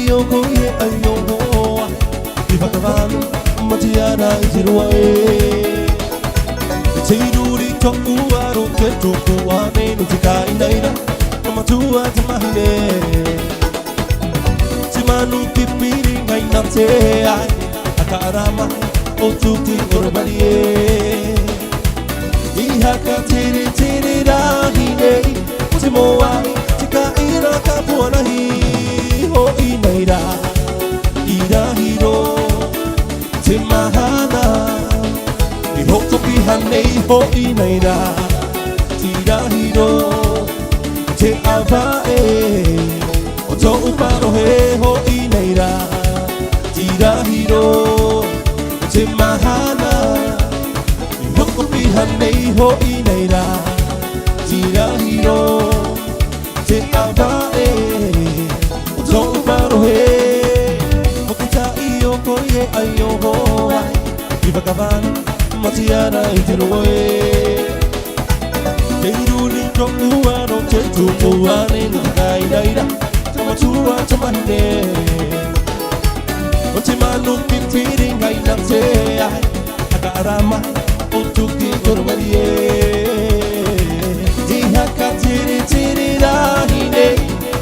ayoko ye ayoko Ivakavan Matiana Iziruae Teiduri Toku Aro Ketoku Wane Nutika Inaina Matua Tamahine Timanu Kipiri Ngainate Akarama Otuki Urbalie Ihaka Tiri Tiri Rahine Timoa Tika Ira Kapuanahi Ho Inaira Ira Hiro Timahana Ihoto Pihane Ho Inaira Tira Hiro Te Avae Oto Uparo He Ho Inaira Tira Hiro Te Mahana Ihoto Pihane Ho Inaira Tira Hiro Te Avae Oto Uparo He Koye ayoho Ivakavan Matiana Iziruae Teiruli Tokuano Tetupuane Nagairaira Tamatua Tamahine Otimanu Pipiri Ngainate Akarama Otuki Urbalie Ihaka Tiri Tiri Rahine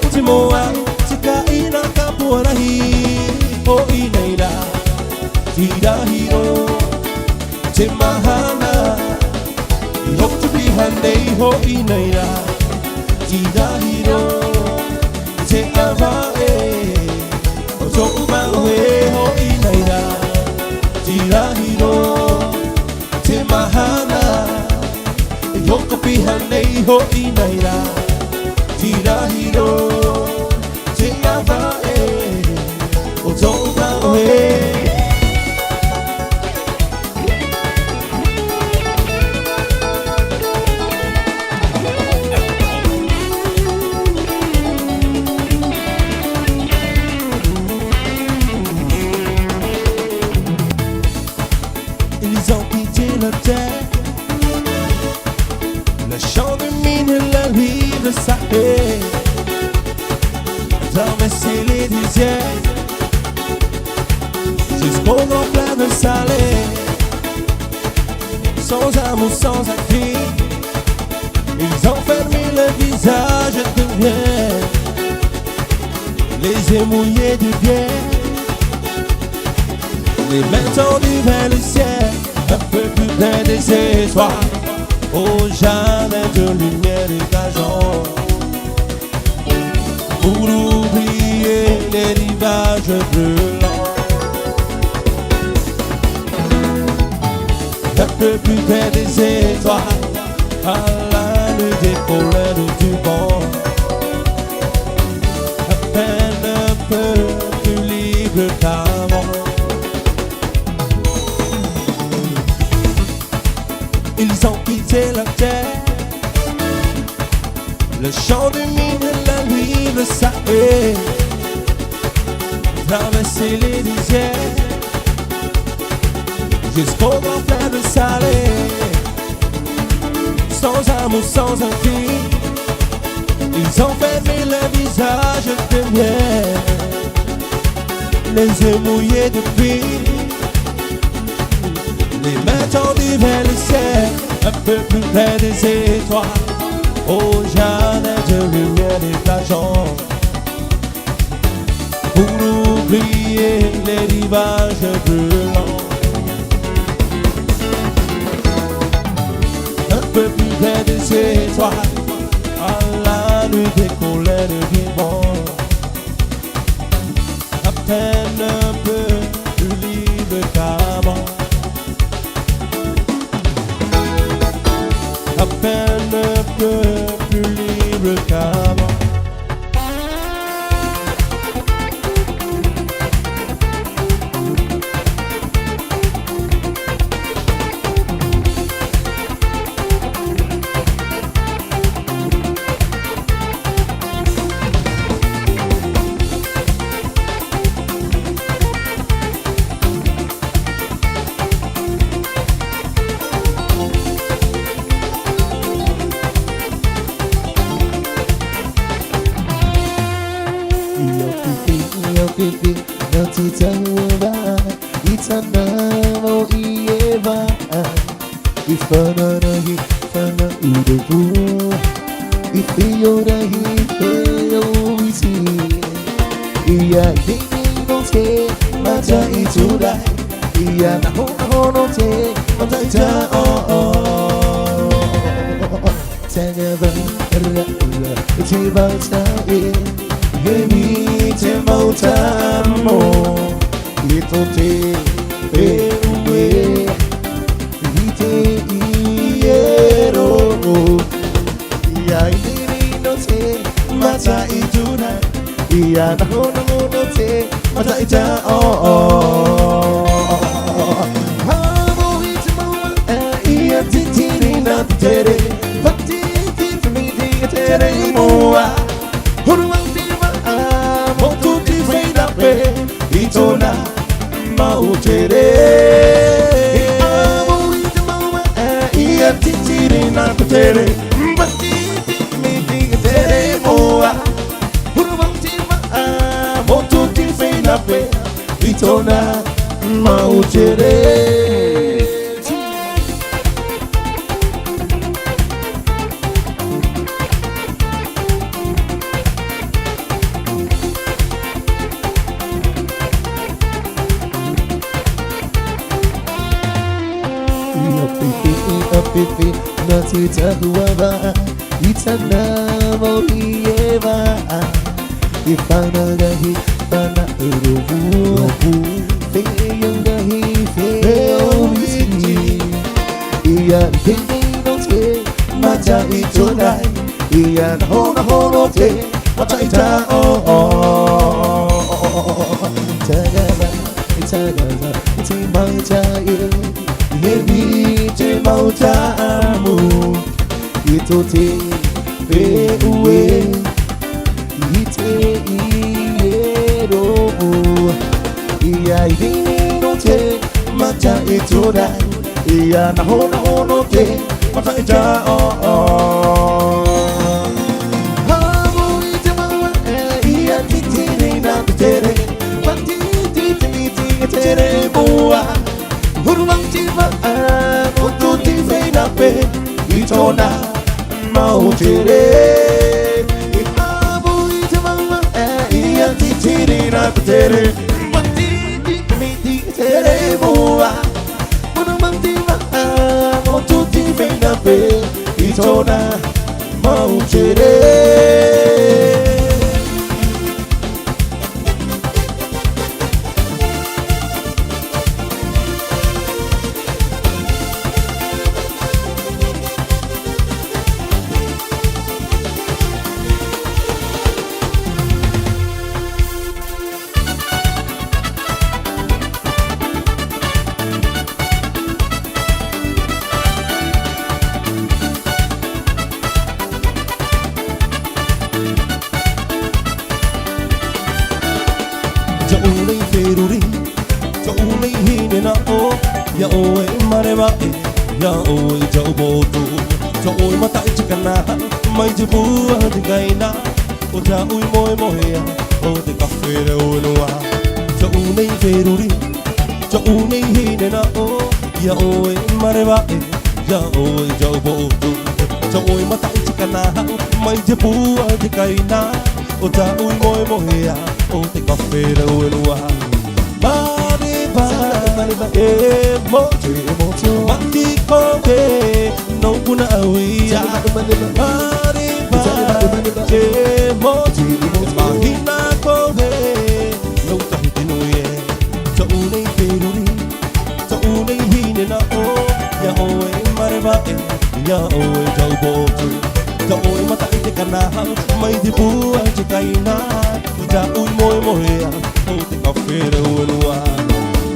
Otimoa Tika Ina Kapuanahi Ho Inaira Tira Hiro Te Mahana I hope to be Hande Ho Inaira Tira Hiro Te Avae Oto Umawe Ho Inaira Tira Hiro Te Mahana I hope to be Hande Ho Inaira Tira Hiro Te Avae Oto Umawe Ils ont quitté la terre Le chant de mine, la rive sacrée Traverser les déserts Jusqu'au grand fleuve salé Sans amour, sans acquis Ils ont fermé le visage de rien Les yeux mouillés de bière Les mains tendues vers le ciel Un peu plus près des étoiles Au jardin de lumière et d'argent Pour oublier les rivages brûlants Un peu plus près des étoiles À la nuit des colères du vent À peine un peu plus libre qu'avant Ils ont quitté la terre Le champ de mine, la nuit, le sacré Traverser les déserts Jusqu'au grand fleuve salé Sans amour, sans acquis Ils ont fermé le visage de miel Les yeux mouillés de pluie Les mains tendues vers le ciel Un peu plus près des étoiles Au jardin de lumière et d'argent Pour oublier les rivages brûlants Un peu plus près des étoiles À la nuit des colères vivantes À peine un peu plus libre qu'avant À peine un peu plus libre qu'avant pipi Nati tawa Itana mo ieba Ifana nahi Fana udabu Ifiyo nahi Feyo isi Iya dini no te Mata itudai Iya naho no te Mata ita Tagaba Ra Itiba tae Yemi te mautamo Ito te Ewe Ite iero Iya idiri no te Mata ituna Iya naho no te Mata ita Hamo ite mawa Iya titiri na tere Pati titiri di tere moa Huruang tima Motu ti feida pe Itona mau tere Hamo ite mawa Iya titiri na tere Pati titiri di tere moa Huruang tima Motu ti feida pe Itona mau tere Pipi nati tahuaba Itana mo ieba Ifana gahi Fana urubu Feyang gahi Feyo isi Iya dini no te Mata itunai Iya naho no te Mata ita Tagaba Iti mautai Yemi te mautamu Ito te Beue Ite iero Iya idini no te Mata itudai Iya naho no te Mata ita Hamo ite mawa Iya titiri na tere Pati titiri tere mua Huruang tima Motu ti feina pe Itona mau tere Hamo ite mawa Iya titiri na tere Pati titiri tere mua Huruang tima Motu ti feina pe Itona mau tere Jaulei feruri Jaulei hine na o Ya oe mareba e Ya oe jau botu Jaui mata ichikana Mai jibu adigaina O jaui moe moea O te kawhere o noa Jaulei feruri Jaulei hine na o Ya oe mareba e Ya oe jau botu Jaui mata ichikana Mai jibu adigaina O jaui moe moea O te kawhere o noa Mariba E motu Mati koke No kuna awia Mariba E motu Mahina koke No kahitinuye Jaunei feruri Jaunei hine na o Ya oe mariba e Ya oe jau botu Jaoi mata ite kanaha Mai di bua jikaina Jaui moe moea O te kawhere o noa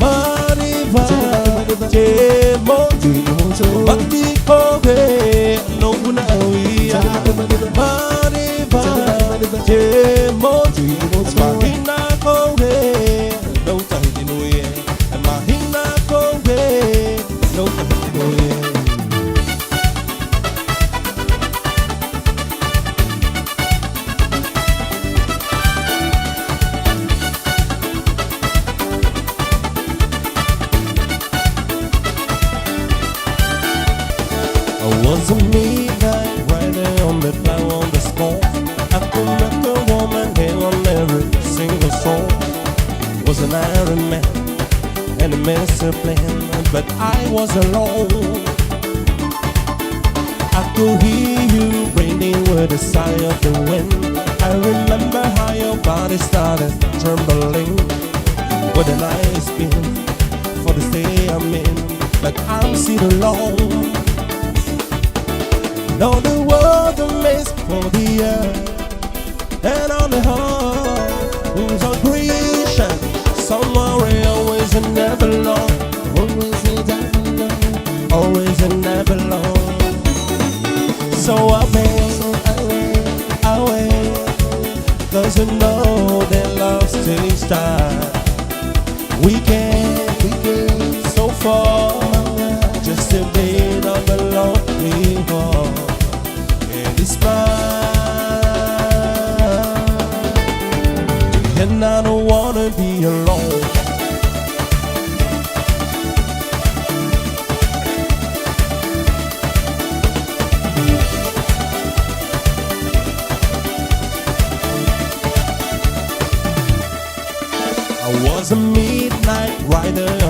Mariba Che motu Mati koke No kuna awia Mariba Che motu Mahina koke No tahitinuye Mahina koke No tahitinuye was an Iron Man and a master plan, but I was alone. I could hear you raining with the sigh of the wind. I remember how your body started trembling. What a nice feeling for the day I'm in, but I'm still alone. Know the world a maze for the earth, and on the whole, on creation, somewhere always and never long, always and never long, always and never long. So away, 'cause you know that love takes time. We came so far, just a bit of a lonely heart, and it's mine, and I don't wanna be alone. I was a midnight rider.